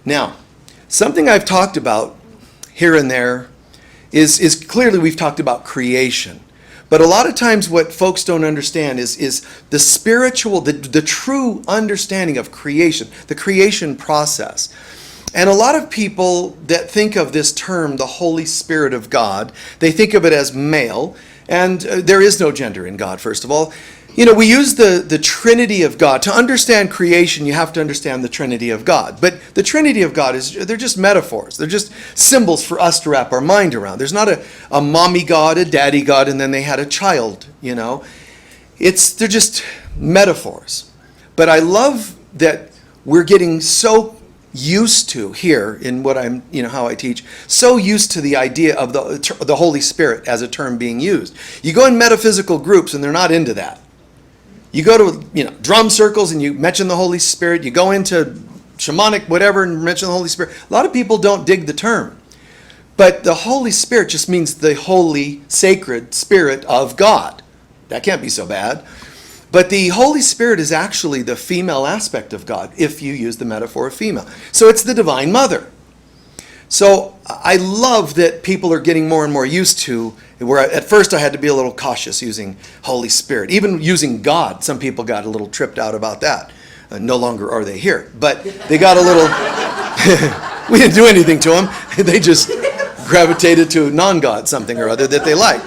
Now, something I've talked about here and there is clearly we've talked about creation. But a lot of times what folks don't understand is the spiritual, the true understanding of creation, the creation process. And a lot of people that think of this term, the Holy Spirit of God, they think of it as male. And there is no gender in God, first of all. You know, we use the Trinity of God. To understand creation, you have to understand the Trinity of God. But the Trinity of God, they're just metaphors. They're just symbols for us to wrap our mind around. There's not a mommy God, a daddy God, and then they had a child, you know. They're just metaphors. But I love that we're getting so used to here in what I'm, how I teach, so used to the idea of the Holy Spirit as a term being used. You go in metaphysical groups and they're not into that. You go to, drum circles and you mention the Holy Spirit. You go into shamanic whatever and mention the Holy Spirit. A lot of people don't dig the term. But the Holy Spirit just means the holy, sacred Spirit of God. That can't be so bad. But the Holy Spirit is actually the female aspect of God, if you use the metaphor of female. So it's the Divine Mother. So I love that people are getting more and more used to, where at first I had to be a little cautious using Holy Spirit. Even using God, some people got a little tripped out about that. No longer are they here. But they got a little, we didn't do anything to them. They just gravitated to non-God, something or other that they liked.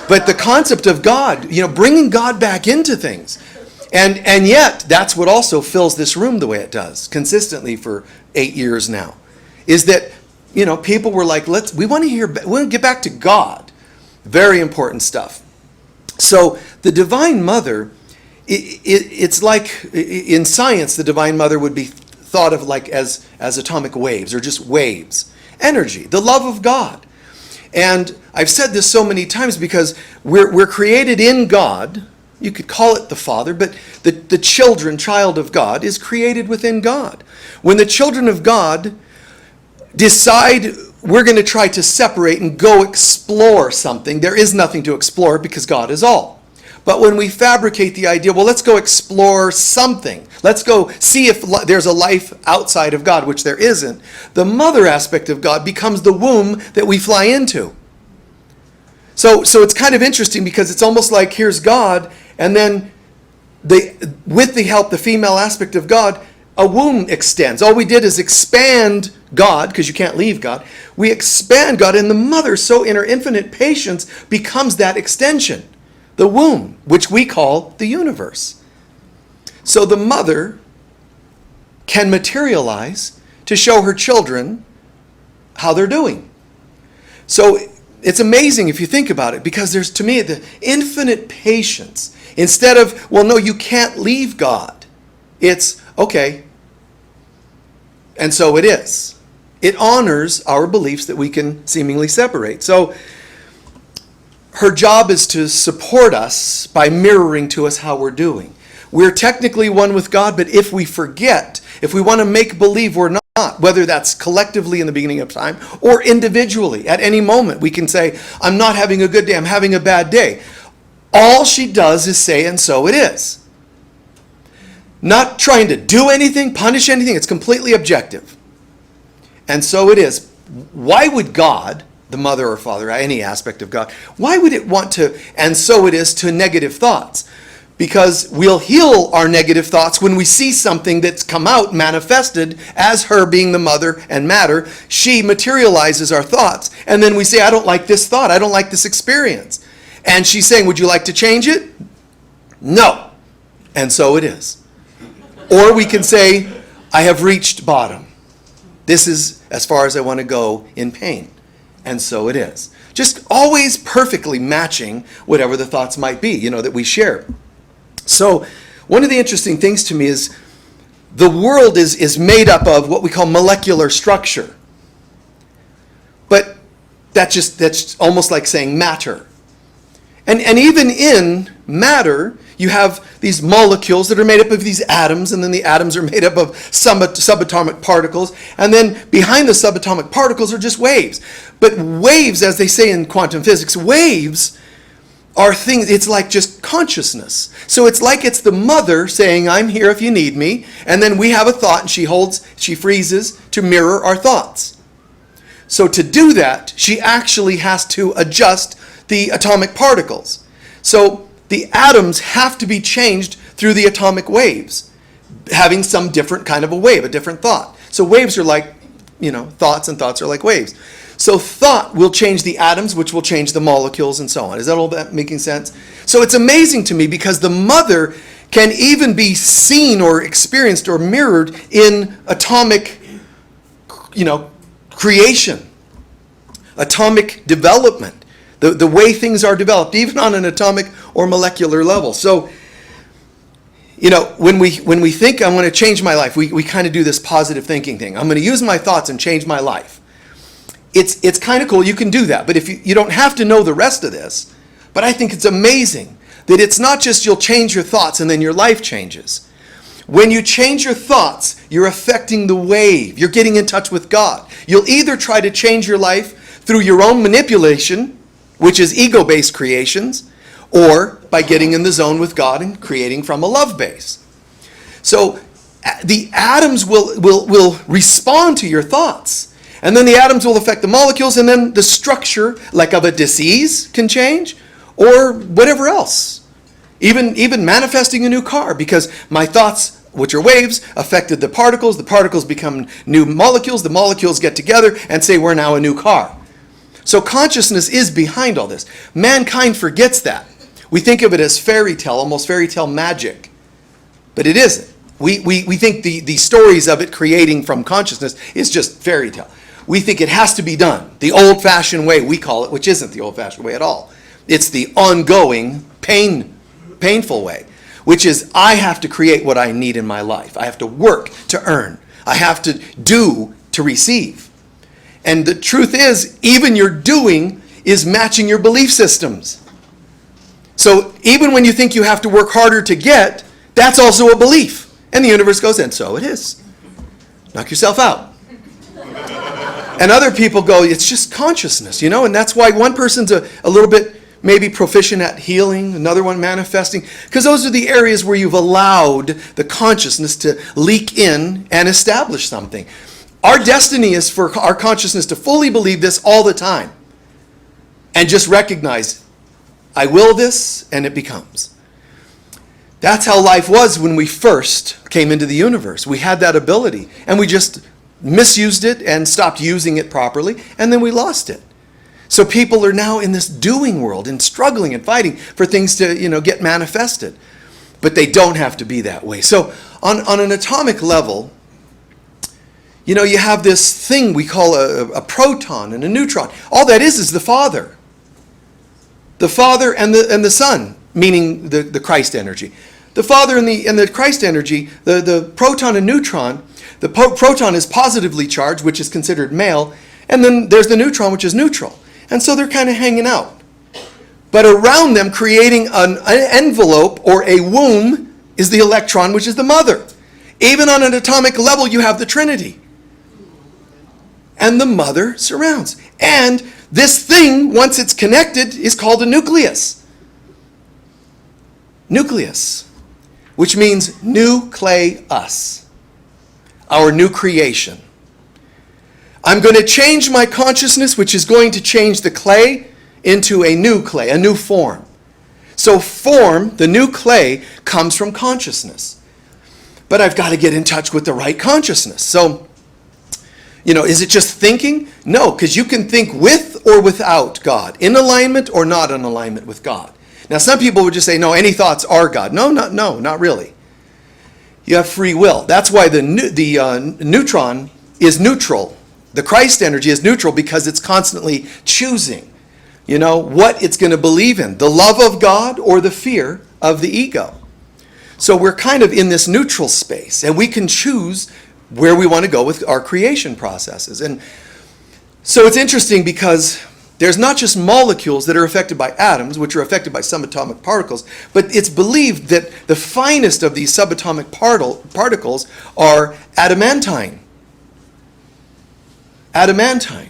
But the concept of God, bringing God back into things. And yet, that's what also fills this room the way it does, consistently for 8 years now, is that, people were like, we want to get back to God. Very important stuff. So the Divine Mother, it's like, in science, the Divine Mother would be thought of like as atomic waves, or just waves. Energy, the love of God. And I've said this so many times because we're created in God. You could call it the Father, but the child of God is created within God. When the children of God decide we're going to try to separate and go explore something, there is nothing to explore because God is all. But when we fabricate the idea, well, let's go explore something. Let's go see if there's a life outside of God, which there isn't. The mother aspect of God becomes the womb that we fly into. So it's kind of interesting because it's almost like here's God, and then with the help, the female aspect of God, a womb extends. All we did is expand God, because you can't leave God. We expand God, and the mother, so in her infinite patience, becomes that extension. The womb, which we call the universe. So the mother can materialize to show her children how they're doing. So it's amazing if you think about it, because there's, to me, the infinite patience. Instead of, well, no, you can't leave God. It's, okay. And so it is. It honors our beliefs that we can seemingly separate. So her job is to support us by mirroring to us how we're doing. We're technically one with God, but if we forget, if we want to make believe we're not, whether that's collectively in the beginning of time or individually, at any moment, we can say, I'm not having a good day, I'm having a bad day. All she does is say, and so it is. Not trying to do anything, punish anything, it's completely objective. And so it is. Why would God, the mother or father, any aspect of God, why would it want to, and so it is, to negative thoughts? Because we'll heal our negative thoughts when we see something that's come out, manifested as her being the mother and matter. She materializes our thoughts. And then we say, I don't like this thought. I don't like this experience. And she's saying, would you like to change it? No. And so it is. Or we can say, I have reached bottom. This is as far as I want to go in pain. And so it is. Just always perfectly matching whatever the thoughts might be, that we share. So one of the interesting things to me is the world is made up of what we call molecular structure. But that's almost like saying matter. And even in matter, you have these molecules that are made up of these atoms, and then the atoms are made up of subatomic particles, and then behind the subatomic particles are just waves. But waves, as they say in quantum physics, waves, are things, it's like just consciousness. So it's like it's the mother saying, I'm here if you need me. And then we have a thought and she freezes to mirror our thoughts. So to do that, she actually has to adjust the atomic particles. So the atoms have to be changed through the atomic waves, having some different kind of a wave, a different thought. So waves are like, thoughts, and thoughts are like waves. So thought will change the atoms, which will change the molecules and so on. Is that all that making sense? So it's amazing to me because the mother can even be seen or experienced or mirrored in atomic, creation, atomic development, the way things are developed, even on an atomic or molecular level. So, when we think I'm going to change my life, we kind of do this positive thinking thing. I'm going to use my thoughts and change my life. It's kind of cool. You can do that. But if you don't have to know the rest of this. But I think it's amazing that it's not just you'll change your thoughts and then your life changes. When you change your thoughts, you're affecting the wave. You're getting in touch with God. You'll either try to change your life through your own manipulation, which is ego-based creations, or by getting in the zone with God and creating from a love base. So the atoms will respond to your thoughts. And then the atoms will affect the molecules, and then the structure, like of a disease, can change, or whatever else. Even manifesting a new car, because my thoughts, which are waves, affected the particles become new molecules, the molecules get together and say we're now a new car. So consciousness is behind all this. Mankind forgets that. We think of it as fairy tale, almost fairy tale magic. But it isn't. We think the stories of it creating from consciousness is just fairy tale. We think it has to be done the old-fashioned way, we call it, which isn't the old-fashioned way at all. It's the ongoing, painful way, which is I have to create what I need in my life. I have to work to earn. I have to do to receive. And the truth is, even your doing is matching your belief systems. So even when you think you have to work harder to get, that's also a belief. And the universe goes, and so it is. Knock yourself out. And other people go, it's just consciousness, and that's why one person's a little bit maybe proficient at healing, another one manifesting, because those are the areas where you've allowed the consciousness to leak in and establish something. Our destiny is for our consciousness to fully believe this all the time and just recognize, I will this, and it becomes. That's how life was when we first came into the universe. We had that ability, and we just misused it and stopped using it properly, and then we lost it. So people are now in this doing world and struggling and fighting for things to, get manifested. But they don't have to be that way. So on an atomic level, you have this thing we call a proton and a neutron. All that is the Father. The Father and the Son, meaning the Christ energy. The Father and the Christ energy, the proton and neutron. The proton is positively charged, which is considered male, and then there's the neutron, which is neutral. And so they're kind of hanging out. But around them, creating an envelope or a womb, is the electron, which is the mother. Even on an atomic level, you have the Trinity. And the mother surrounds. And this thing, once it's connected, is called a nucleus. Nucleus, which means nucleus. Our new creation. I'm going to change my consciousness, which is going to change the clay into a new clay, a new form. So form, the new clay, comes from consciousness. But I've got to get in touch with the right consciousness. So, is it just thinking? No, because you can think with or without God, in alignment or not in alignment with God. Now, some people would just say, no, any thoughts are God. No, not really. You have free will. That's why the neutron is neutral. The Christ energy is neutral because it's constantly choosing, what it's going to believe in. The love of God or the fear of the ego. So we're kind of in this neutral space, and we can choose where we want to go with our creation processes. And so it's interesting because there's not just molecules that are affected by atoms, which are affected by subatomic particles, but it's believed that the finest of these subatomic particles are adamantine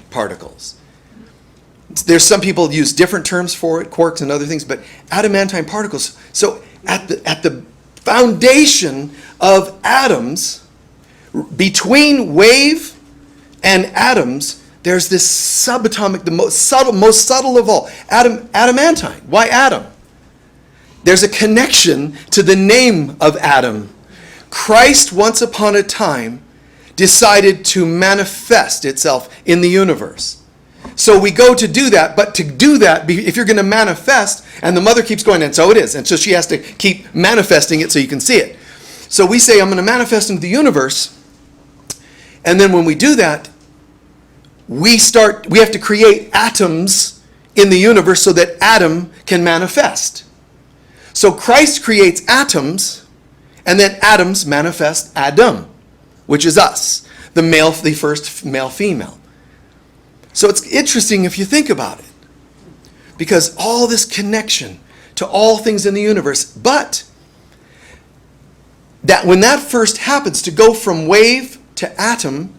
particles, There's some people use different terms for it, quarks and other things, but adamantine particles. So at the foundation of atoms, between wave and atoms, there's this subatomic, the most subtle of all, adamantine. Why atom? There's a connection to the name of Adam. Christ, once upon a time, decided to manifest itself in the universe. So we go to do that, but to do that, if you're going to manifest, and the mother keeps going, and so it is, and so she has to keep manifesting it so you can see it. So we say, I'm going to manifest into the universe, and then when we do that, we have to create atoms in the universe so that Adam can manifest. So Christ creates atoms, and then atoms manifest Adam, which is us, the first male-female. So it's interesting if you think about it, because all this connection to all things in the universe, but that when that first happens, to go from wave to atom,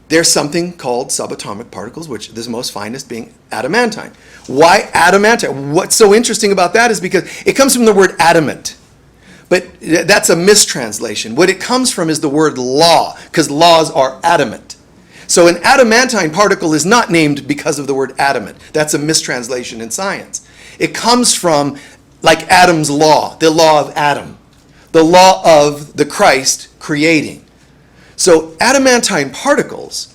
there's something called subatomic particles, which the most finest being adamantine. Why adamantine? What's so interesting about that is because it comes from the word adamant. But that's a mistranslation. What it comes from is the word law, because laws are adamant. So an adamantine particle is not named because of the word adamant. That's a mistranslation in science. It comes from, like Adam's law, the law of Adam, the law of the Christ creating. So adamantine particles,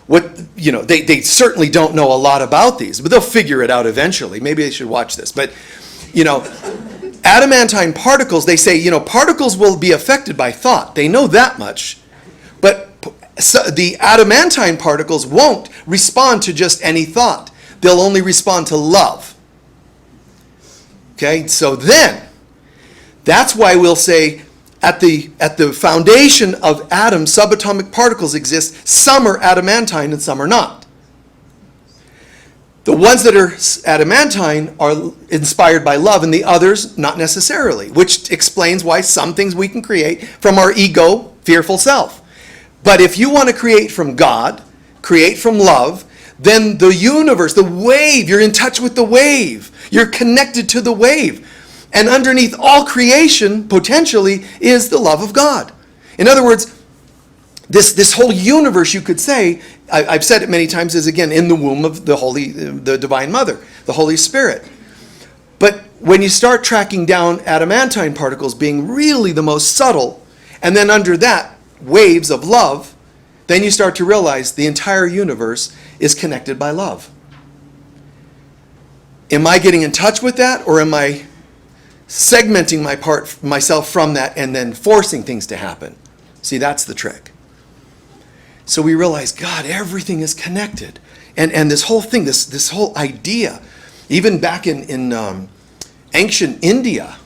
they certainly don't know a lot about these, but they'll figure it out eventually. Maybe they should watch this. But, adamantine particles, they say, particles will be affected by thought. They know that much. But the adamantine particles won't respond to just any thought. They'll only respond to love. Okay, so then, that's why we'll say, at the foundation of atoms, subatomic particles exist. Some are adamantine and some are not. The ones that are adamantine are inspired by love, and the others not necessarily, which explains why some things we can create from our ego, fearful self. But if you want to create from God, create from love, then the universe, the wave, you're in touch with the wave. You're connected to the wave. And underneath all creation, potentially, is the love of God. In other words, this whole universe, you could say, I've said it many times, is again in the womb of the Divine Mother, the Holy Spirit. But when you start tracking down adamantine particles being really the most subtle, and then under that, waves of love, then you start to realize the entire universe is connected by love. Am I getting in touch with that, or am I segmenting myself from that and then forcing things to happen? See, that's the trick. So we realize, God, everything is connected. And this whole thing, this whole idea, even back in ancient India,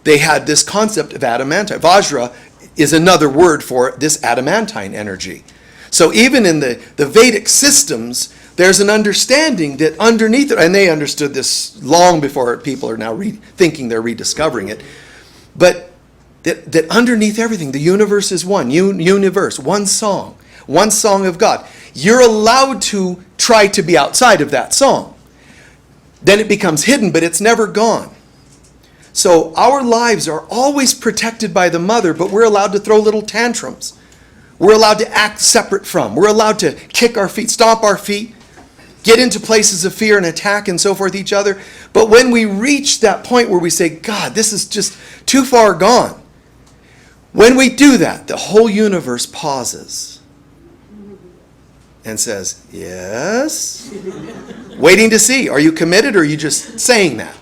they had this concept of adamantine. Vajra is another word for this adamantine energy. So even in the Vedic systems, there's an understanding that underneath it, and they understood this long before people are now thinking they're rediscovering it, but that underneath everything, the universe is one, universe, one song of God. You're allowed to try to be outside of that song. Then it becomes hidden, but it's never gone. So our lives are always protected by the mother, but we're allowed to throw little tantrums. We're allowed to act separate from. We're allowed to kick our feet, stomp our feet, get into places of fear and attack and so forth each other. But when we reach that point where we say, God, this is just too far gone, when we do that, the whole universe pauses and says, yes? Waiting to see, are you committed or are you just saying that?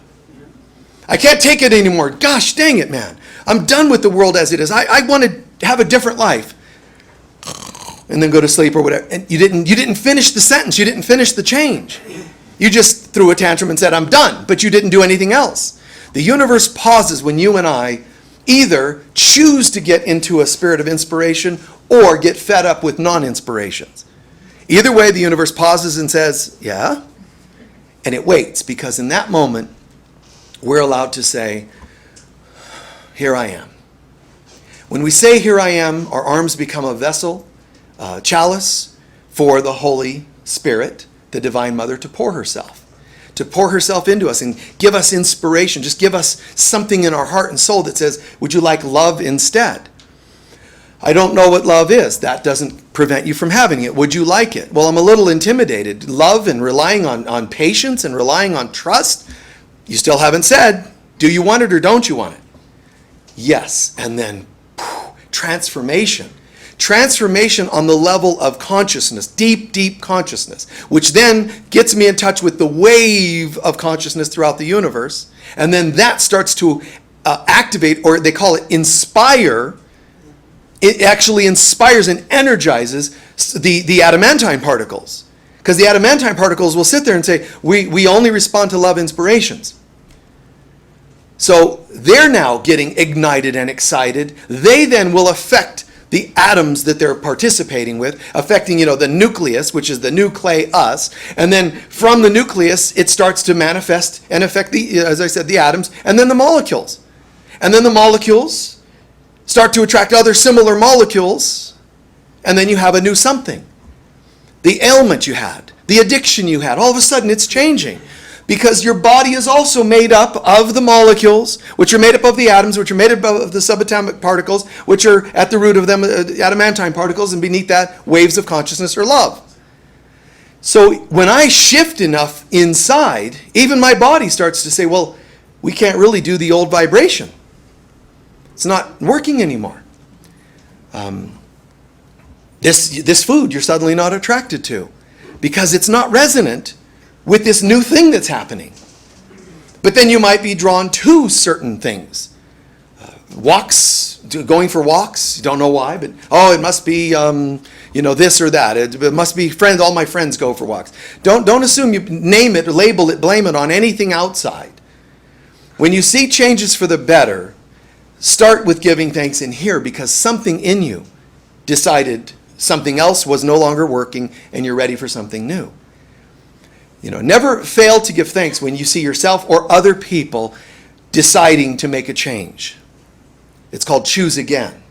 I can't take it anymore. Gosh dang it, man. I'm done with the world as it is. I want to have a different life. And then go to sleep or whatever. And you didn't finish the sentence. You didn't finish the change. You just threw a tantrum and said, I'm done. But you didn't do anything else. The universe pauses when you and I either choose to get into a spirit of inspiration or get fed up with non-inspirations. Either way, the universe pauses and says, yeah. And it waits, because in that moment, we're allowed to say, here I am. When we say here I am, our arms become a vessel, chalice for the Holy Spirit, the Divine Mother to pour herself into us and give us inspiration, just give us something in our heart and soul that says, would you like love instead? I don't know what love is. That doesn't prevent you from having it. Would you like it? Well, I'm a little intimidated. Love and relying on patience and relying on trust, you still haven't said, do you want it or don't you want it? Yes. And then transformation. Transformation on the level of consciousness, deep, deep consciousness, which then gets me in touch with the wave of consciousness throughout the universe. And then that starts to activate, or they call it inspire. It actually inspires and energizes the adamantine particles. Because the adamantine particles will sit there and say, we only respond to love inspirations. So they're now getting ignited and excited. They then will affect the atoms that they're participating with, affecting, the nucleus, which is the nucleus. And then from the nucleus, it starts to manifest and affect as I said, the atoms, and then the molecules. And then the molecules start to attract other similar molecules, and then you have a new something. The ailment you had, the addiction you had, all of a sudden it's changing. Because your body is also made up of the molecules, which are made up of the atoms, which are made up of the subatomic particles, which are at the root of them, adamantine particles, and beneath that, waves of consciousness or love. So when I shift enough inside, even my body starts to say, well, we can't really do the old vibration. It's not working anymore. This food you're suddenly not attracted to because it's not resonant with this new thing that's happening. But then you might be drawn to certain things. Walks, going for walks, you don't know why, but it must be this or that. It must be friends, all my friends go for walks. Don't assume you name it, label it, blame it on anything outside. When you see changes for the better, start with giving thanks in here because something in you decided something else was no longer working and you're ready for something new. Never fail to give thanks when you see yourself or other people deciding to make a change. It's called choose again.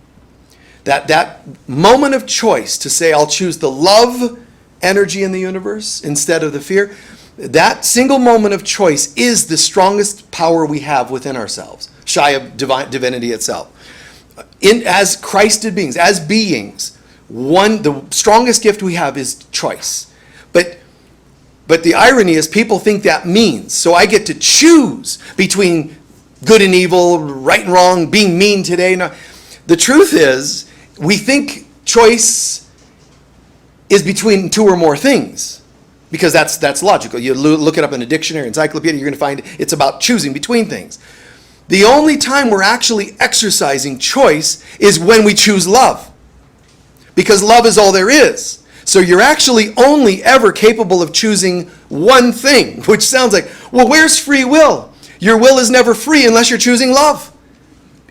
That moment of choice to say, I'll choose the love energy in the universe instead of the fear, that single moment of choice is the strongest power we have within ourselves, shy of divinity itself. As Christed beings, as beings, the strongest gift we have is choice. But the irony is people think that means, so I get to choose between good and evil, right and wrong, being mean today. No. The truth is, we think choice is between two or more things, because that's logical. You look it up in a dictionary, encyclopedia, you're going to find it's about choosing between things. The only time we're actually exercising choice is when we choose love, because love is all there is. So you're actually only ever capable of choosing one thing, which sounds like, well, where's free will? Your will is never free unless you're choosing love.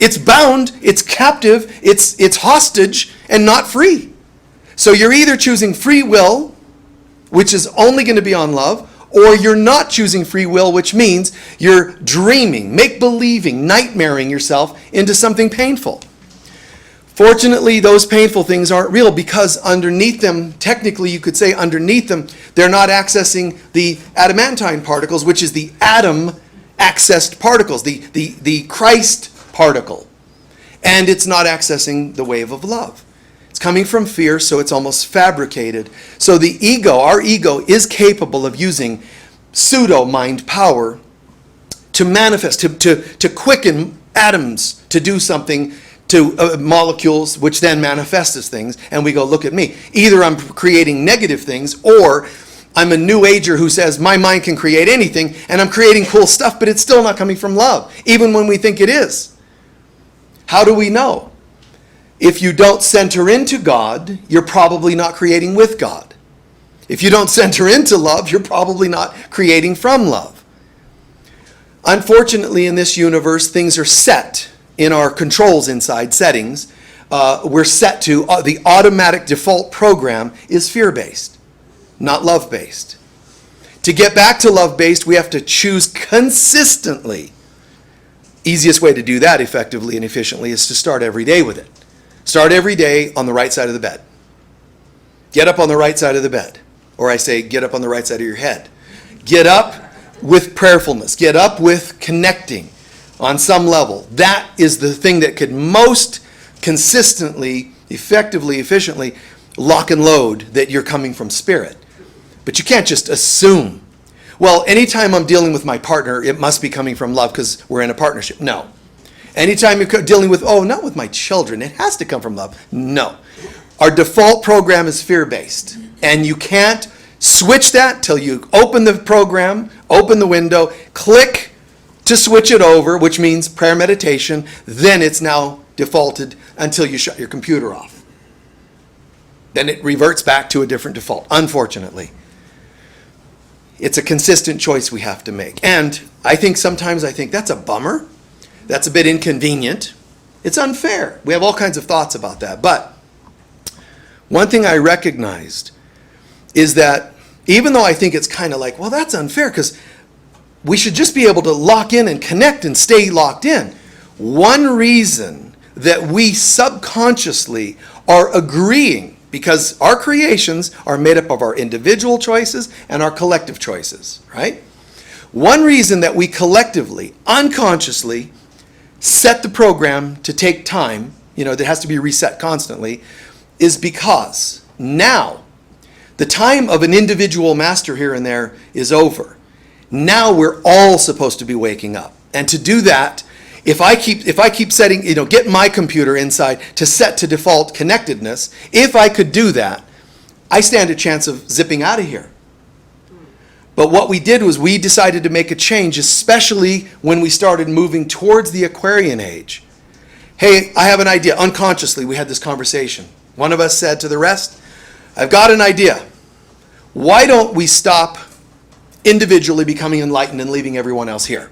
It's bound, it's captive, it's hostage, and not free. So you're either choosing free will, which is only going to be on love, or you're not choosing free will, which means you're dreaming, make-believing, nightmaring yourself into something painful. Fortunately, those painful things aren't real because underneath them, technically you could say underneath them, they're not accessing the adamantine particles, which is the atom-accessed particles, the Christ particle. And it's not accessing the wave of love. It's coming from fear, so it's almost fabricated. So the ego, our ego, is capable of using pseudo-mind power to manifest, to quicken atoms to do something to molecules, which then manifest as things, and we go, look at me. Either I'm creating negative things, or I'm a new ager who says my mind can create anything, and I'm creating cool stuff, but it's still not coming from love, even when we think it is. How do we know? If you don't center into God, you're probably not creating with God. If you don't center into love, you're probably not creating from love. Unfortunately, in this universe, things are set in our controls inside settings. We're set to, the automatic default program is fear-based, not love-based. To get back to love-based, we have to choose consistently. Easiest way to do that effectively and efficiently is to start every day with it. Start every day on the right side of the bed. Get up on the right side of the bed. or I say get up on the right side of your head. Get up with prayerfulness. Get up with connecting on some level. That is the thing that could most consistently, effectively, efficiently lock and load that you're coming from spirit. But you can't just assume, well, anytime I'm dealing with my partner, it must be coming from love because we're in a partnership. No. Anytime you're dealing with, oh, not with my children, it has to come from love. No. Our default program is fear-based. And you can't switch that till you open the program, open the window, click to switch it over, which means prayer meditation. Then it's now defaulted until you shut your computer off. Then it reverts back to a different default, unfortunately. It's a consistent choice we have to make. And sometimes I think that's a bummer. That's a bit inconvenient. It's unfair. We have all kinds of thoughts about that. But one thing I recognized is that even though I think it's kind of like, well, that's unfair because we should just be able to lock in and connect and stay locked in. One reason that we subconsciously are agreeing, because our creations are made up of our individual choices and our collective choices, right? One reason that we collectively, unconsciously, set the program to take time, that has to be reset constantly, is because now the time of an individual master here and there is over. Now we're all supposed to be waking up. And to do that, if I keep setting, get my computer inside to set to default connectedness, if I could do that, I stand a chance of zipping out of here. But what we did was we decided to make a change, especially when we started moving towards the Aquarian age. Hey, I have an idea. Unconsciously, we had this conversation. One of us said to the rest, I've got an idea. Why don't we stop individually becoming enlightened and leaving everyone else here?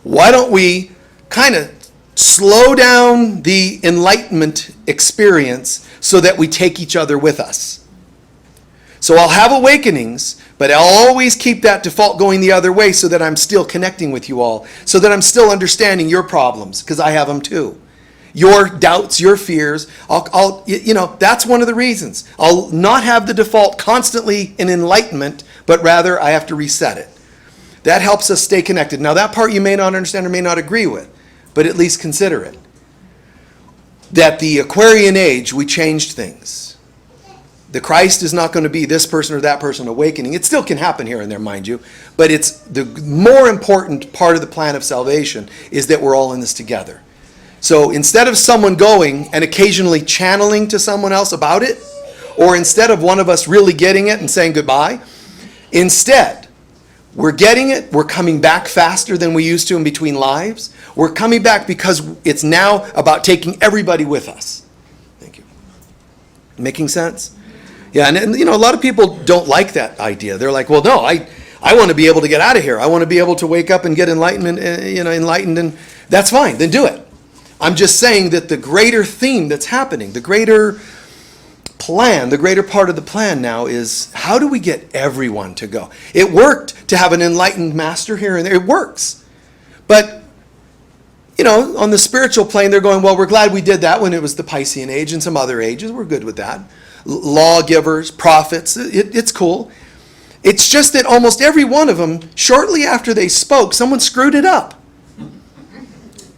Why don't we kind of slow down the enlightenment experience so that we take each other with us? So I'll have awakenings, but I'll always keep that default going the other way so that I'm still connecting with you all, so that I'm still understanding your problems, because I have them too. Your doubts, your fears, that's one of the reasons. I'll not have the default constantly in enlightenment, but rather I have to reset it. That helps us stay connected. Now that part you may not understand or may not agree with, but at least consider it. That the Aquarian age, we changed things. The Christ is not going to be this person or that person awakening. It still can happen here and there, mind you, but it's the more important part of the plan of salvation is that we're all in this together. So instead of someone going and occasionally channeling to someone else about it, or instead of one of us really getting it and saying goodbye, instead, we're getting it, we're coming back faster than we used to in between lives. We're coming back because it's now about taking everybody with us. Thank you. Making sense? Yeah, and a lot of people don't like that idea. They're like, well, no, I want to be able to get out of here. I want to be able to wake up and get enlightened, and that's fine, then do it. I'm just saying that the greater theme that's happening, the greater plan, the greater part of the plan now is how do we get everyone to go? It worked to have an enlightened master here and there. It works. But, on the spiritual plane, they're going, well, we're glad we did that when it was the Piscean age and some other ages. We're good with that. Lawgivers, prophets, it's cool. It's just that almost every one of them, shortly after they spoke, someone screwed it up.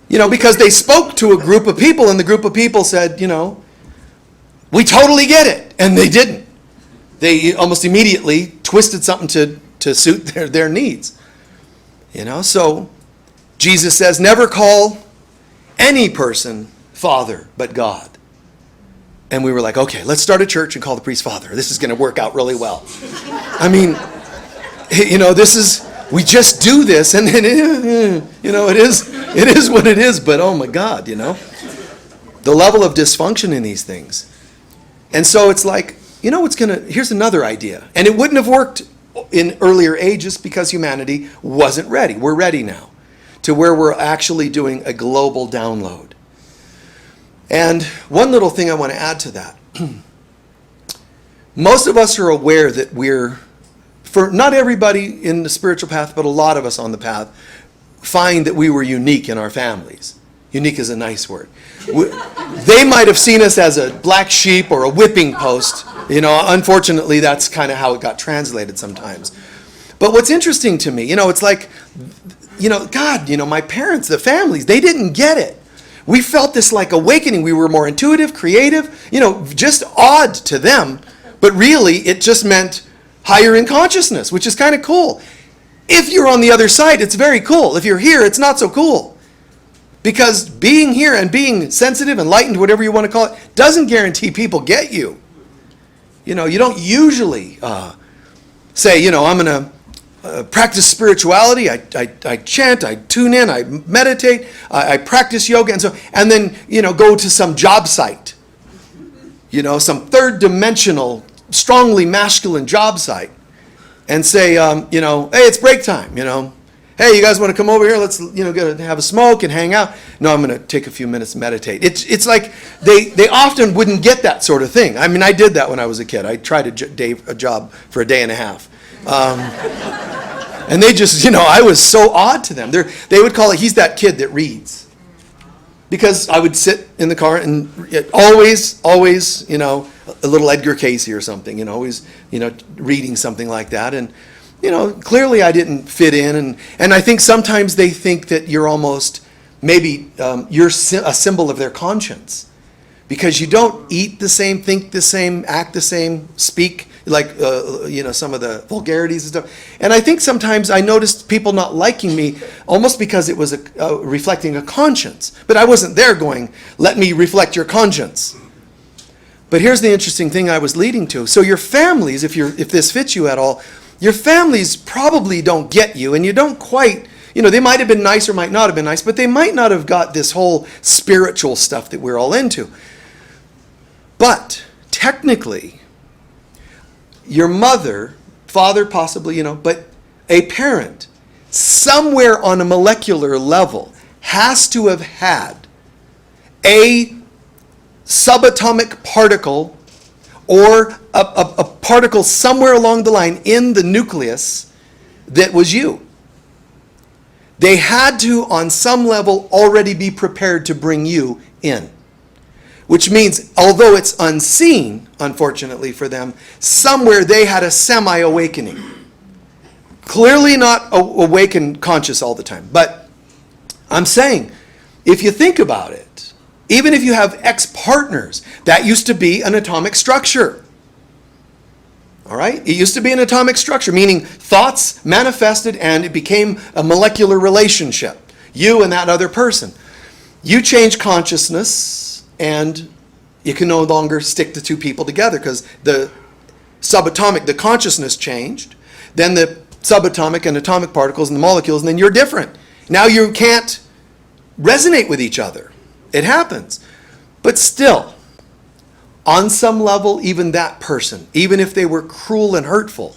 Because they spoke to a group of people and the group of people said, we totally get it. And they didn't. They almost immediately twisted something to suit their needs. So Jesus says, never call any person father but God. And we were like, okay, let's start a church and call the priest father. This is going to work out really well. I mean, we just do this, and then, it is what it is, but oh my God, the level of dysfunction in these things. And so it's like, here's another idea. And it wouldn't have worked in earlier ages because humanity wasn't ready. We're ready now to where we're actually doing a global download. And one little thing I want to add to that. Most of us are aware that for not everybody in the spiritual path, but a lot of us on the path, find that we were unique in our families. Unique is a nice word. They might have seen us as a black sheep or a whipping post. Unfortunately, that's kind of how it got translated sometimes. But what's interesting to me, it's like, God, my parents, the families, they didn't get it. We felt this like awakening. We were more intuitive, creative, just odd to them. But really, it just meant higher in consciousness, which is kind of cool. If you're on the other side, it's very cool. If you're here, it's not so cool. Because being here and being sensitive, enlightened, whatever you want to call it, doesn't guarantee people get you. You don't usually say, I'm going to practice spirituality. I chant, I tune in, I meditate, I practice yoga, and then go to some job site. Some third dimensional, strongly masculine job site, and say, hey, it's break time. Hey, you guys want to come over here? Let's, have a smoke and hang out. No, I'm going to take a few minutes and meditate. It's like they often wouldn't get that sort of thing. I mean, I did that when I was a kid. I tried a job for a day and a half. And they just, I was so odd to them. They would call it, he's that kid that reads. Because I would sit in the car and always, a little Edgar Cayce or something, always, reading something like that. And, clearly I didn't fit in. And I think sometimes they think that you're almost, maybe you're a symbol of their conscience. Because you don't eat the same, think the same, act the same, speak like, some of the vulgarities and stuff. And I think sometimes I noticed people not liking me almost because it was reflecting a conscience. But I wasn't there going, let me reflect your conscience. But here's the interesting thing I was leading to. So your families, if this fits you at all, your families probably don't get you, and you don't quite, they might have been nice or might not have been nice, but they might not have got this whole spiritual stuff that we're all into. But technically, your mother, father possibly, but a parent, somewhere on a molecular level, has to have had a subatomic particle or a particle somewhere along the line in the nucleus that was you. They had to, on some level, already be prepared to bring you in. Which means, although it's unseen, unfortunately for them, somewhere they had a semi-awakening. Clearly not awake and conscious all the time. But I'm saying, if you think about it, even if you have ex-partners, that used to be an atomic structure. All right? It used to be an atomic structure, meaning thoughts manifested and it became a molecular relationship. You and that other person. You change consciousness and you can no longer stick the two people together because the subatomic, the consciousness changed. Then the subatomic and atomic particles and the molecules, and then you're different. Now you can't resonate with each other. It happens. But still, on some level, even that person, even if they were cruel and hurtful,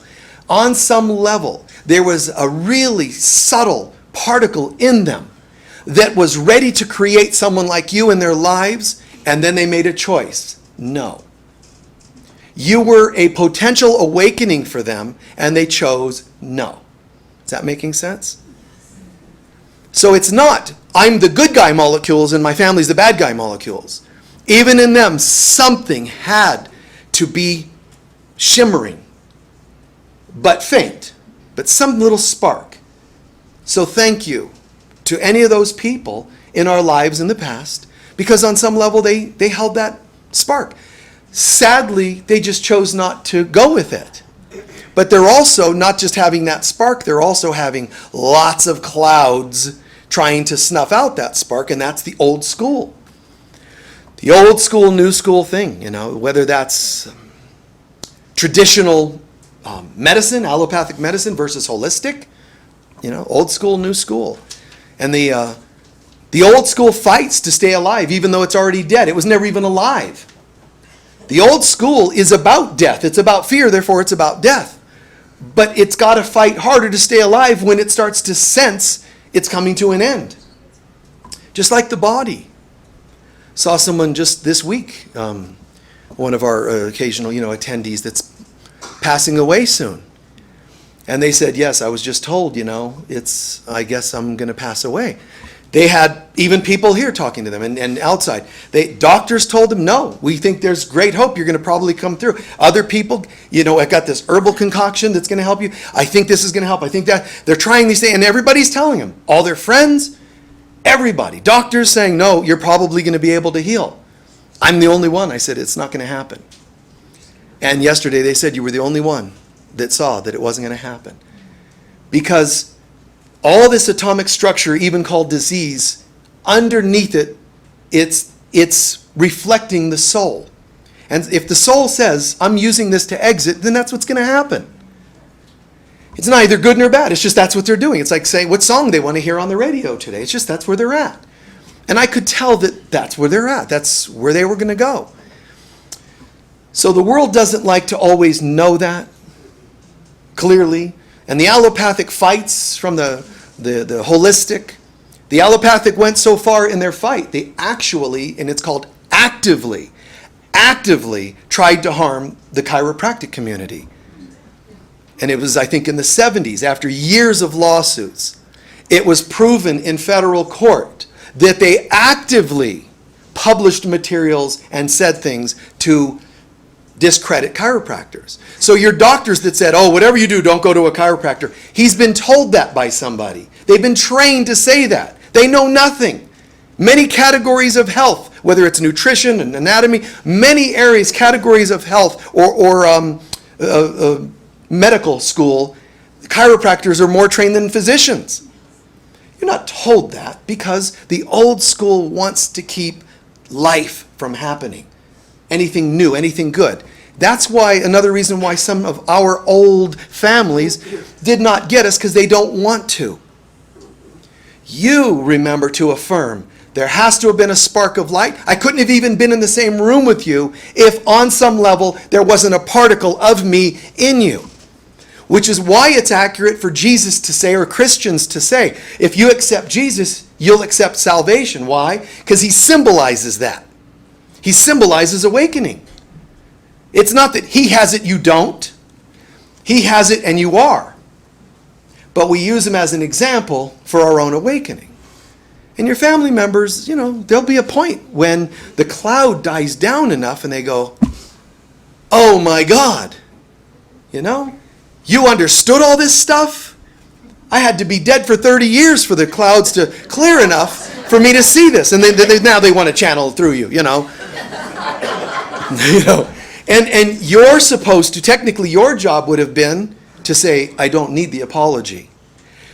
on some level, there was a really subtle particle in them that was ready to create someone like you in their lives, and then they made a choice. No. You were a potential awakening for them, and they chose no. Is that making sense? So it's not, I'm the good guy molecules and my family's the bad guy molecules. Even in them, something had to be shimmering, but faint, but some little spark. So thank you to any of those people in our lives in the past, because on some level they held that spark. Sadly, they just chose not to go with it. But they're also not just having that spark, they're also having lots of clouds trying to snuff out that spark, and that's the old school. The old school, new school thing, whether that's traditional medicine, allopathic medicine versus holistic, old school, new school. And the old school fights to stay alive, even though it's already dead. It was never even alive. The old school is about death. It's about fear, therefore it's about death. But it's got to fight harder to stay alive when it starts to sense it's coming to an end. Just like the body. Saw someone just this week, one of our occasional, attendees that's passing away soon. And they said, yes, I was just told, I guess I'm going to pass away. They had even people here talking to them and outside. Doctors told them, no, we think there's great hope. You're going to probably come through. Other people, I got this herbal concoction that's going to help you. I think this is going to help. I think that. They're trying these things, and everybody's telling them. All their friends, everybody. Doctors saying, no, you're probably going to be able to heal. I'm the only one. I said, it's not going to happen. And yesterday they said you were the only one that saw that it wasn't going to happen. Because all this atomic structure, even called disease, underneath it, it's reflecting the soul. And if the soul says, I'm using this to exit, then that's what's going to happen. It's neither good nor bad. It's just that's what they're doing. It's like saying what song they want to hear on the radio today. It's just that's where they're at. And I could tell that that's where they're at. That's where they were going to go. So the world doesn't like to always know that clearly. And the allopathic fights from the holistic. The allopathic went so far in their fight, they actually, and it's called actively tried to harm the chiropractic community. And it was, I think, in the 70s, after years of lawsuits, it was proven in federal court that they actively published materials and said things to discredit chiropractors. So your doctors that said, oh, whatever you do, don't go to a chiropractor. He's been told that by somebody. They've been trained to say that. They know nothing. Many categories of health, whether it's nutrition and anatomy, many areas, categories of health or medical school, chiropractors are more trained than physicians. You're not told that because the old school wants to keep life from happening. Anything new, anything good. That's why, another reason why some of our old families did not get us, because they don't want to. You remember to affirm, there has to have been a spark of light. I couldn't have even been in the same room with you if on some level there wasn't a particle of me in you. Which is why it's accurate for Jesus to say, or Christians to say, if you accept Jesus, you'll accept salvation. Why? Because he symbolizes that. He symbolizes awakening. It's not that he has it, you don't. He has it and you are. But we use him as an example for our own awakening. And your family members, there'll be a point when the cloud dies down enough and they go, oh my God, you understood all this stuff? I had to be dead for 30 years for the clouds to clear enough for me to see this. And now they want to channel through you, And you're supposed to, technically your job would have been to say, I don't need the apology.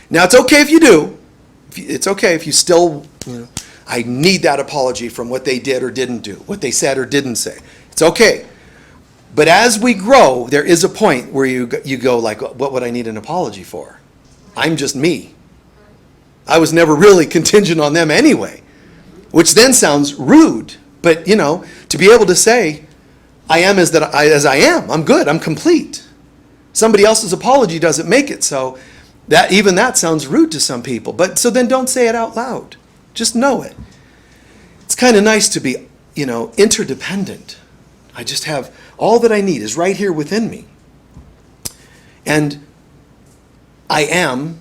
Now it's okay if you do. It's okay if you still, I need that apology from what they did or didn't do, what they said or didn't say. It's okay. But as we grow, there is a point where you go like, what would I need an apology for? I'm just me. I was never really contingent on them anyway, which then sounds rude. But, to be able to say, I am as I am. I'm good. I'm complete. Somebody else's apology doesn't make it so. That sounds rude to some people. But so then don't say it out loud. Just know it. It's kind of nice to be, interdependent. I just have all that I need is right here within me. And I am,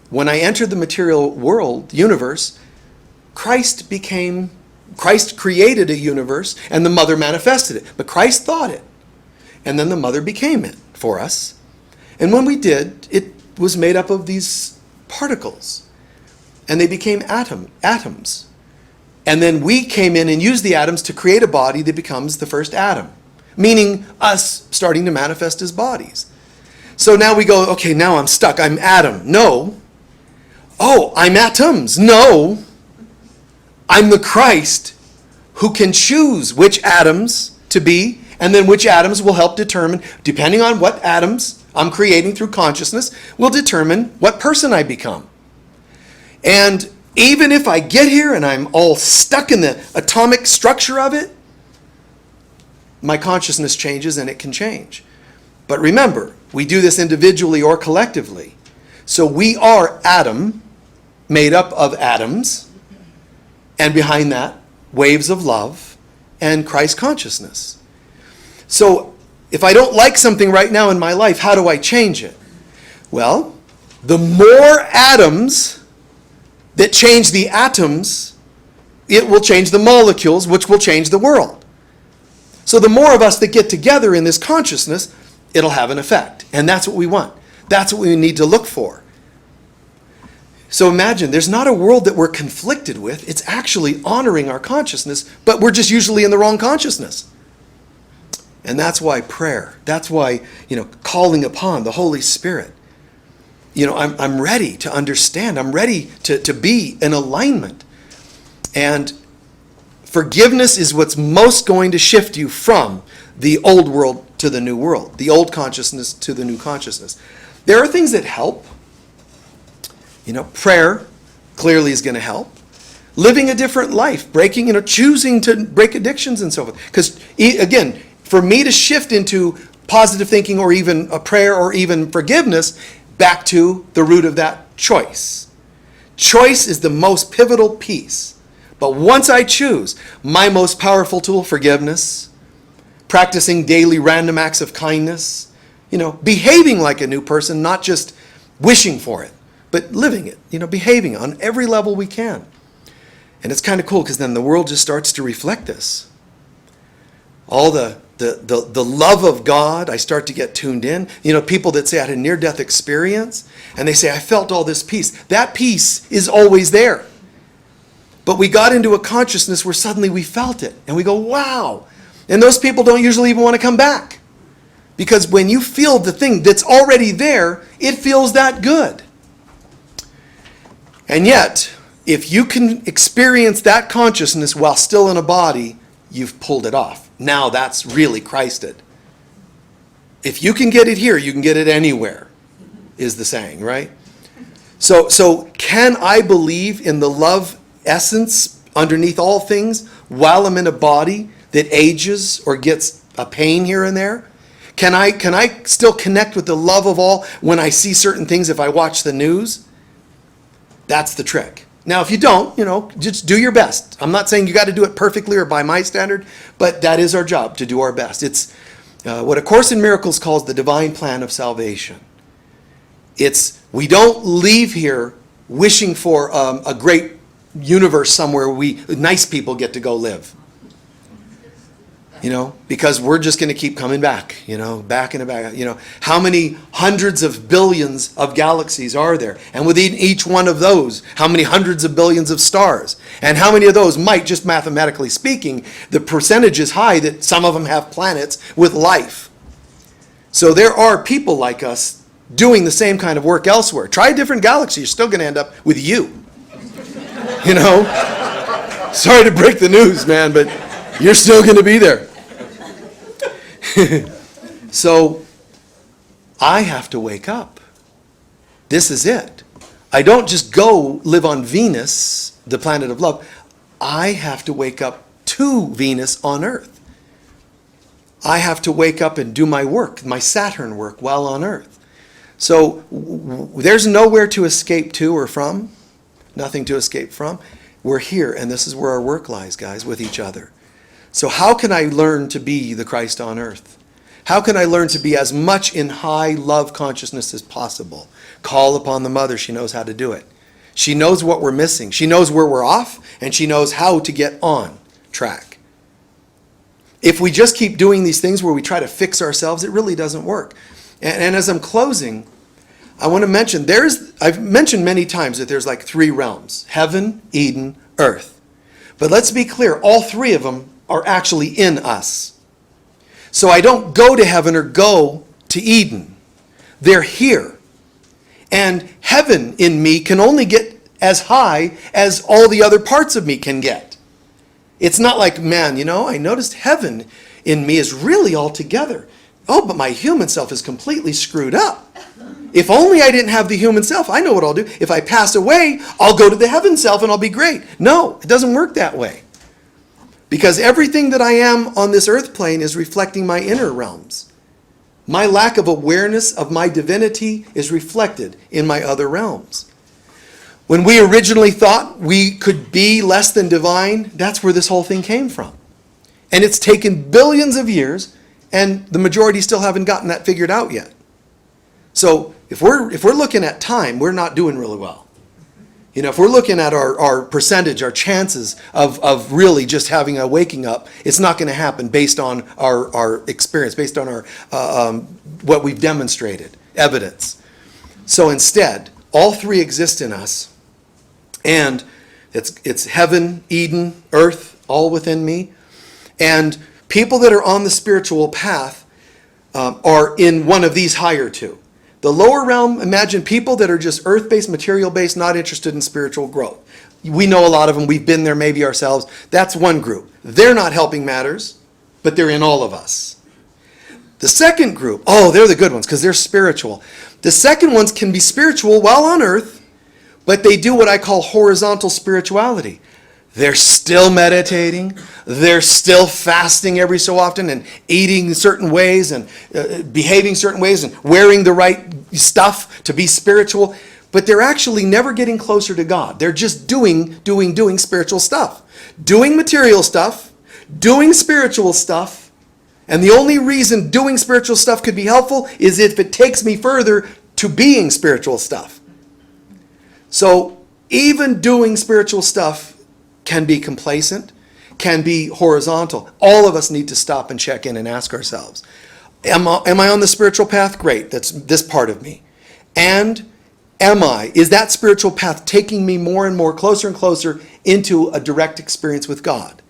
when I entered the material world, universe, Christ created a universe and the mother manifested it. But Christ thought it. And then the mother became it for us. And when we did, it was made up of these particles. And they became atoms. And then we came in and used the atoms to create a body that becomes the first atom. Meaning us starting to manifest as bodies. So now we go, okay, now I'm stuck. I'm atom. No. Oh, I'm atoms. No. I'm the Christ who can choose which atoms to be, and then which atoms will help determine, depending on what atoms I'm creating through consciousness, will determine what person I become. And even if I get here and I'm all stuck in the atomic structure of it, my consciousness changes and it can change. But remember, we do this individually or collectively. So we are atom, made up of atoms, and behind that, waves of love and Christ consciousness. So if I don't like something right now in my life, how do I change it? Well, the more atoms that change the atoms, it will change the molecules, which will change the world. So the more of us that get together in this consciousness, it'll have an effect. And that's what we want. That's what we need to look for. So imagine, there's not a world that we're conflicted with. It's actually honoring our consciousness, but we're just usually in the wrong consciousness. And that's why prayer, that's why, calling upon the Holy Spirit. I'm ready to understand. I'm ready to be in alignment. And forgiveness is what's most going to shift you from the old world to the new world, the old consciousness to the new consciousness. There are things that help. Prayer clearly is going to help. Living a different life, choosing to break addictions and so forth. Because, again, for me to shift into positive thinking or even a prayer or even forgiveness, back to the root of that choice. Choice is the most pivotal piece. But once I choose, my most powerful tool, forgiveness, practicing daily random acts of kindness, behaving like a new person, not just wishing for it, but living it, behaving on every level we can. And it's kind of cool because then the world just starts to reflect this. All the love of God, I start to get tuned in. People that say I had a near-death experience, and they say, I felt all this peace. That peace is always there. But we got into a consciousness where suddenly we felt it, and we go, wow. And those people don't usually even want to come back. Because when you feel the thing that's already there, it feels that good. And yet, if you can experience that consciousness while still in a body, you've pulled it off. Now that's really Christed. If you can get it here, you can get it anywhere, is the saying, right? So can I believe in the love essence underneath all things while I'm in a body that ages or gets a pain here and there? Can I still connect with the love of all when I see certain things if I watch the news? That's the trick. Now, if you don't, just do your best. I'm not saying you got to do it perfectly or by my standard, but that is our job, to do our best. It's what A Course in Miracles calls the divine plan of salvation. We don't leave here wishing for a great universe somewhere nice people get to go live. Because we're just going to keep coming back, back and back. How many hundreds of billions of galaxies are there? And within each one of those, how many hundreds of billions of stars? And how many of those might, just mathematically speaking, the percentage is high that some of them have planets with life. So there are people like us doing the same kind of work elsewhere. Try a different galaxy, you're still going to end up with you. Sorry to break the news, man, but you're still going to be there. So I have to wake up. This is it. I don't just go live on Venus, the planet of love. I have to wake up to Venus on Earth. I have to wake up and do my work, my Saturn work, while on Earth. So there's nowhere to escape to or from. Nothing to escape from. We're here, and this is where our work lies, guys, with each other. So how can I learn to be the Christ on earth? How can I learn to be as much in high love consciousness as possible? Call upon the Mother. She knows how to do it. She knows what we're missing. She knows where we're off, and she knows how to get on track. If we just keep doing these things where we try to fix ourselves, it really doesn't work. And as I'm closing, I want to mention, I've mentioned many times that there's like 3 realms: heaven, Eden, earth. But let's be clear, all 3 of them are actually in us. So I don't go to heaven or go to Eden. They're here. And heaven in me can only get as high as all the other parts of me can get. It's not like, man, I noticed heaven in me is really all together. Oh, but my human self is completely screwed up. If only I didn't have the human self, I know what I'll do. If I pass away, I'll go to the heaven self and I'll be great. No, it doesn't work that way. Because everything that I am on this earth plane is reflecting my inner realms. My lack of awareness of my divinity is reflected in my other realms. When we originally thought we could be less than divine, that's where this whole thing came from. And it's taken billions of years, and the majority still haven't gotten that figured out yet. So if we're looking at time, we're not doing really well. You know, if we're looking at our percentage, our chances of really just having a waking up, it's not going to happen based on our experience, based on our what we've demonstrated, evidence. So instead, all three exist in us, and it's heaven, Eden, earth, all within me. And people that are on the spiritual path are in one of these higher two. The lower realm, imagine people that are just earth-based, material-based, not interested in spiritual growth. We know a lot of them. We've been there maybe ourselves. That's one group. They're not helping matters, but they're in all of us. The second group, oh, they're the good ones because they're spiritual. The second ones can be spiritual while on earth, but they do what I call horizontal spirituality. They're still meditating. They're still fasting every so often and eating certain ways and behaving certain ways and wearing the right stuff to be spiritual. But they're actually never getting closer to God. They're just doing spiritual stuff. Doing material stuff, doing spiritual stuff. And the only reason doing spiritual stuff could be helpful is if it takes me further to being spiritual stuff. So even doing spiritual stuff can be complacent, can be horizontal. All of us need to stop and check in and ask ourselves, am I on the spiritual path? Great, that's this part of me. And is that spiritual path taking me more and more, closer and closer into a direct experience with God?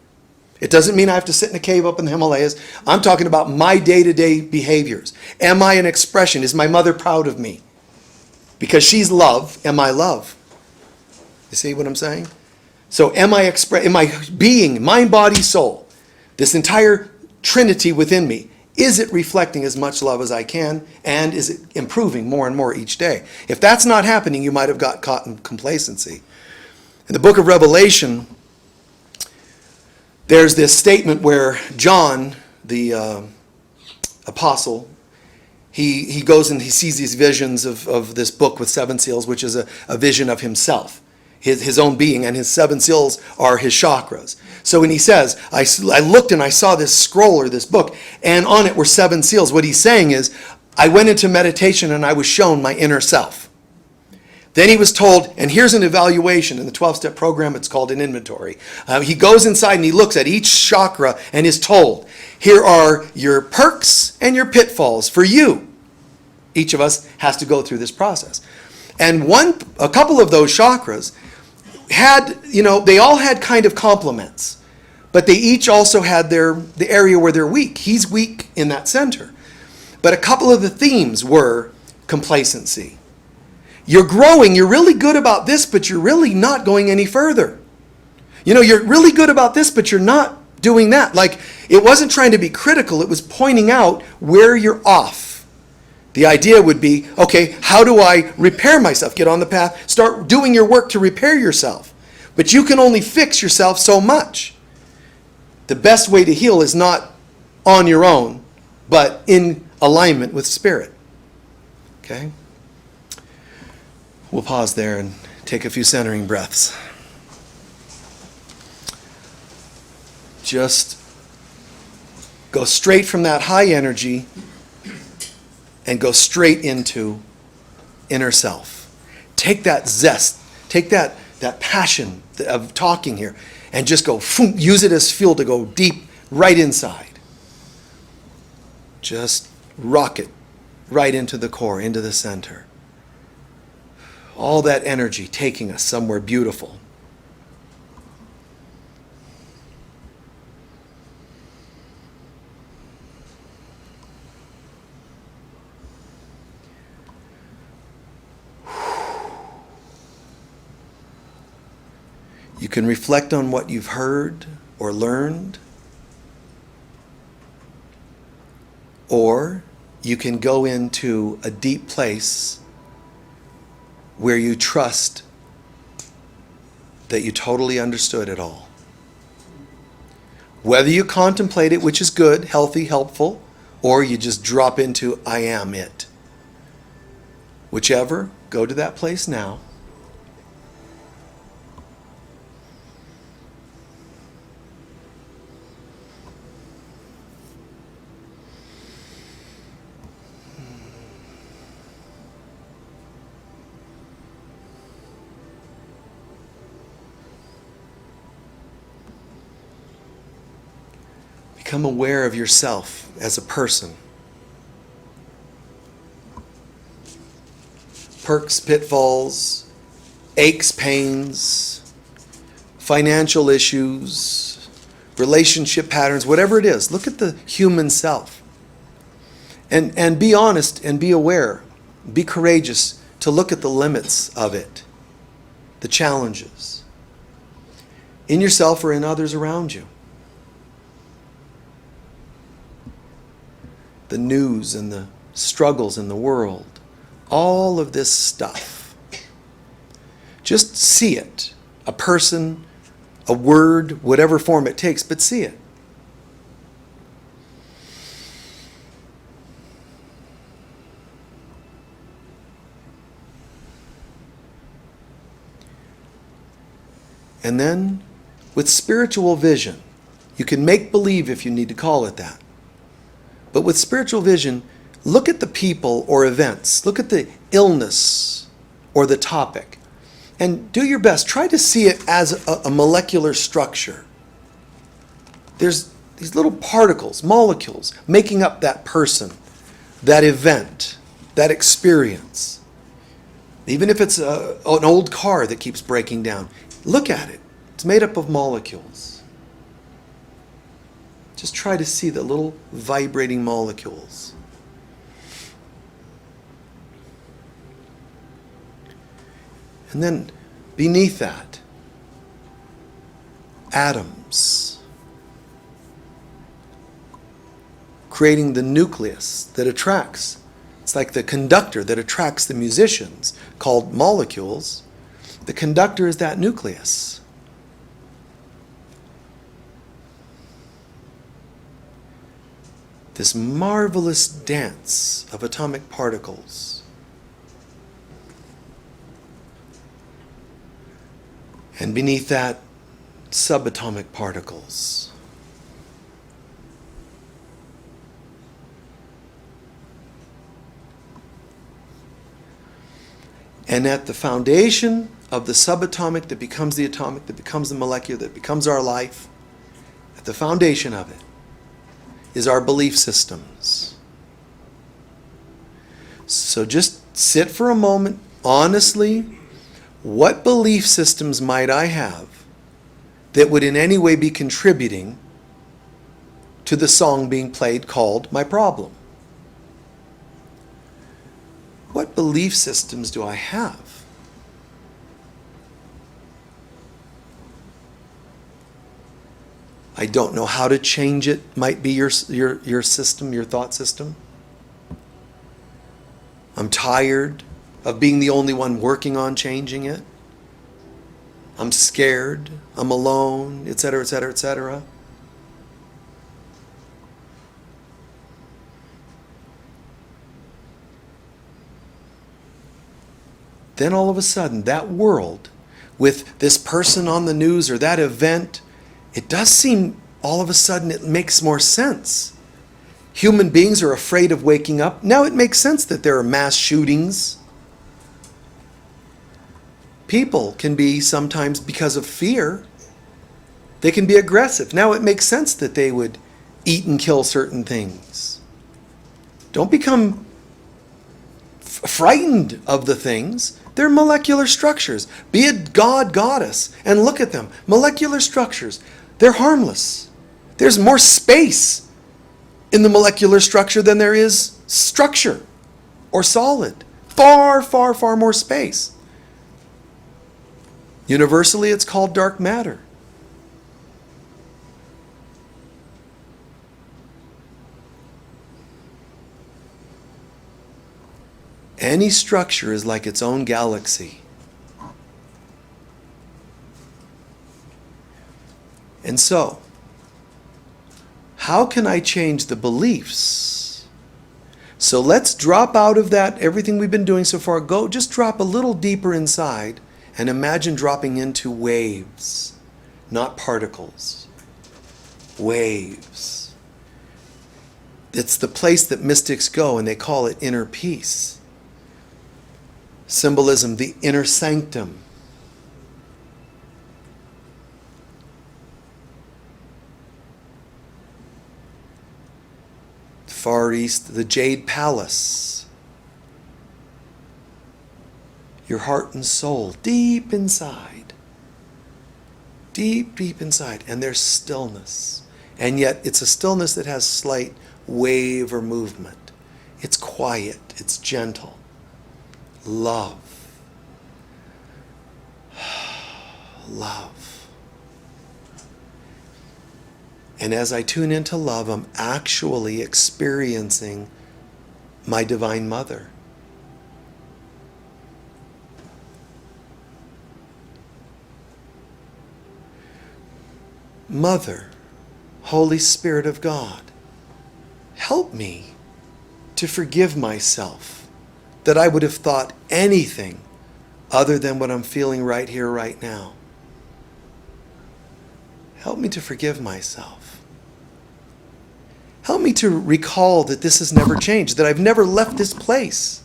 It doesn't mean I have to sit in a cave up in the Himalayas. I'm talking about my day-to-day behaviors. Am I an expression? Is my mother proud of me? Because she's love, am I love? You see what I'm saying? So am I being, mind, body, soul, this entire trinity within me, is it reflecting as much love as I can, and is it improving more and more each day? If that's not happening, you might have got caught in complacency. In the book of Revelation, there's this statement where John, the apostle, he goes and he sees these visions of this book with seven seals, which is a vision of himself. His own being, and his seven seals are his chakras. So when he says, I looked and I saw this scroll or this book, and on it were seven seals, what he's saying is, I went into meditation and I was shown my inner self. Then he was told, and here's an evaluation in the 12-step program, it's called an inventory. He goes inside and he looks at each chakra and is told, here are your perks and your pitfalls for you. Each of us has to go through this process. And a couple of those chakras had, they all had kind of complements, but they each also had the area where they're weak. He's weak in that center. But a couple of the themes were complacency. You're growing, you're really good about this, but you're really not going any further. You're really good about this, but you're not doing that. Like, it wasn't trying to be critical, it was pointing out where you're off. The idea would be, okay, how do I repair myself? Get on the path, start doing your work to repair yourself. But you can only fix yourself so much. The best way to heal is not on your own, but in alignment with Spirit. Okay? We'll pause there and take a few centering breaths. Just go straight from that high energy and go straight into inner self. Take that zest, take that passion of talking here, and just go, use it as fuel to go deep right inside. Just rock it right into the core, into the center. All that energy taking us somewhere beautiful. You can reflect on what you've heard or learned, or you can go into a deep place where you trust that you totally understood it all. Whether you contemplate it, which is good, healthy, helpful, or you just drop into I am it. Whichever, go to that place now. Become aware of yourself as a person. Perks, pitfalls, aches, pains, financial issues, relationship patterns, whatever it is. Look at the human self. And be honest and be aware. Be courageous to look at the limits of it, the challenges, in yourself or in others around you. The news and the struggles in the world, all of this stuff. Just see it. A person, a word, whatever form it takes, but see it. And then, with spiritual vision, you can make believe if you need to call it that. But with spiritual vision, look at the people or events. Look at the illness or the topic. And do your best. Try to see it as a molecular structure. There's these little particles, molecules, making up that person, that event, that experience. Even if it's an old car that keeps breaking down, look at it. It's made up of molecules. Just try to see the little vibrating molecules. And then beneath that, atoms, creating the nucleus that attracts. It's like the conductor that attracts the musicians, called molecules. The conductor is that nucleus. This marvelous dance of atomic particles. And beneath that, subatomic particles. And at the foundation of the subatomic that becomes the atomic, that becomes the molecular, that becomes our life, at the foundation of it is our belief systems. So just sit for a moment, honestly. What belief systems might I have that would in any way be contributing to the song being played called My Problem? What belief systems do I have? I don't know how to change it. Might be your system, your thought system. I'm tired of being the only one working on changing it. I'm scared. I'm alone, etc., etc., etc. Then all of a sudden, that world with this person on the news or that event, it does seem all of a sudden it makes more sense. Human beings are afraid of waking up. Now it makes sense that there are mass shootings. People can be sometimes, because of fear, they can be aggressive. Now it makes sense that they would eat and kill certain things. Don't become frightened of the things. They're molecular structures. Be a god, goddess, and look at them. Molecular structures. They're harmless. There's more space in the molecular structure than there is structure or solid. Far, far, far more space. Universally, it's called dark matter. Any structure is like its own galaxy. And so, how can I change the beliefs? So let's drop out of that, everything we've been doing so far. Just drop a little deeper inside and imagine dropping into waves, not particles. Waves. It's the place that mystics go, and they call it inner peace. Symbolism, the inner sanctum. Far East, the Jade Palace. Your heart and soul, deep inside. Deep, deep inside. And there's stillness. And yet it's a stillness that has slight wave or movement. It's quiet. It's gentle. Love. Love. And as I tune into love, I'm actually experiencing my Divine Mother. Mother, Holy Spirit of God, help me to forgive myself that I would have thought anything other than what I'm feeling right here, right now. Help me to forgive myself. Help me to recall that this has never changed, that I've never left this place,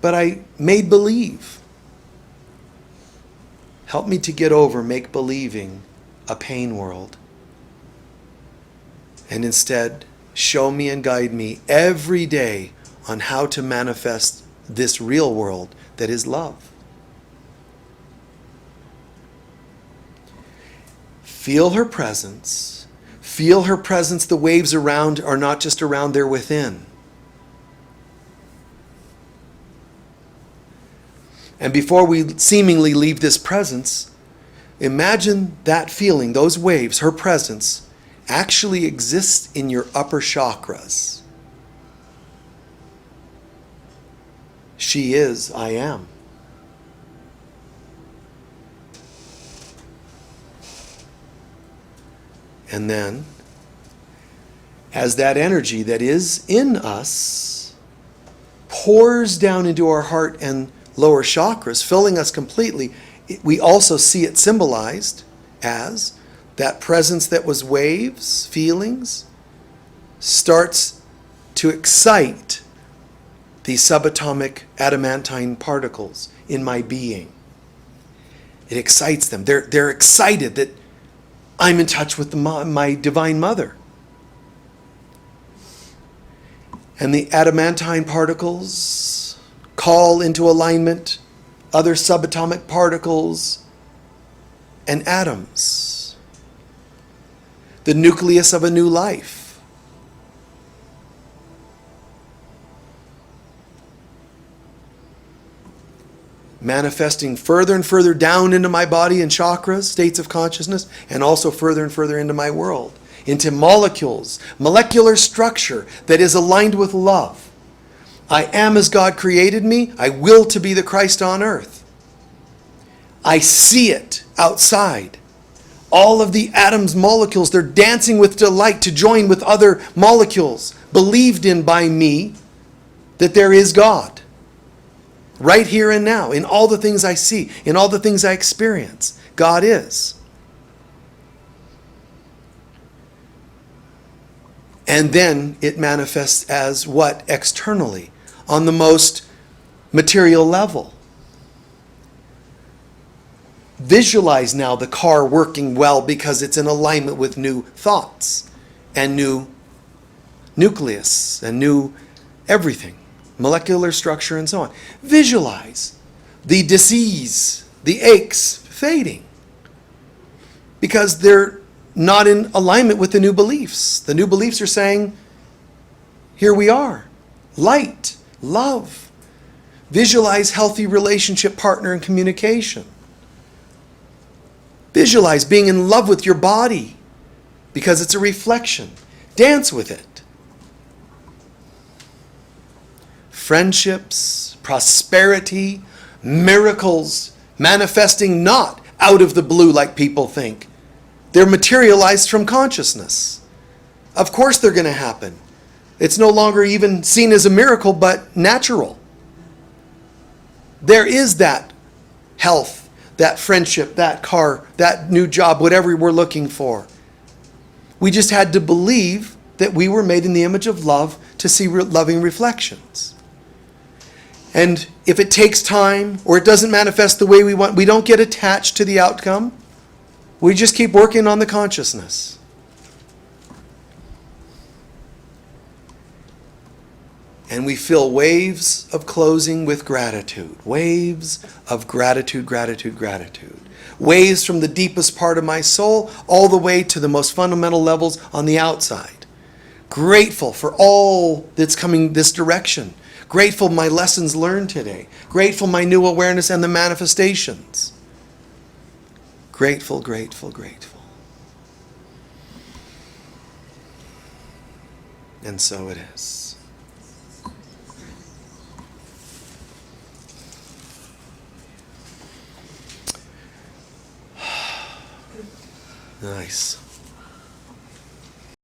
but I made believe. Help me to get over make-believing a pain world. And instead, show me and guide me every day on how to manifest this real world that is love. Feel her presence. Feel her presence. The waves around are not just around, they're within. And before we seemingly leave this presence, imagine that feeling, those waves, her presence, actually exists in your upper chakras. She is, I am. And then, as that energy that is in us pours down into our heart and lower chakras, filling us completely, we also see it symbolized as that presence that was waves, feelings, starts to excite the subatomic adamantine particles in my being. It excites them. They're excited that I'm in touch with my Divine Mother. And the adamantine particles call into alignment other subatomic particles and atoms. The nucleus of a new life. Manifesting further and further down into my body and chakras, states of consciousness, and also further and further into my world, into molecules, molecular structure that is aligned with love. I am as God created me. I will to be the Christ on earth. I see it outside. All of the atoms, molecules, they're dancing with delight to join with other molecules believed in by me that there is God. Right here and now, in all the things I see, in all the things I experience, God is. And then it manifests as what? Externally, on the most material level. Visualize now the car working well because it's in alignment with new thoughts and new nucleus and new everything, molecular structure and so on. Visualize the disease, the aches fading because they're not in alignment with the new beliefs. The new beliefs are saying, here we are, light, love. Visualize healthy relationship, partner, and communication. Visualize being in love with your body because it's a reflection. Dance with it. Friendships, prosperity, miracles manifesting not out of the blue like people think. They're materialized from consciousness. Of course they're going to happen. It's no longer even seen as a miracle, but natural. There is that health, that friendship, that car, that new job, whatever we're looking for. We just had to believe that we were made in the image of love to see loving reflections. And if it takes time or it doesn't manifest the way we want, we don't get attached to the outcome. We just keep working on the consciousness. And we feel waves of closing with gratitude. Waves of gratitude, gratitude, gratitude. Waves from the deepest part of my soul all the way to the most fundamental levels on the outside. Grateful for all that's coming this direction. Grateful my lessons learned today. Grateful my new awareness and the manifestations. Grateful, grateful, grateful. And so it is. Nice.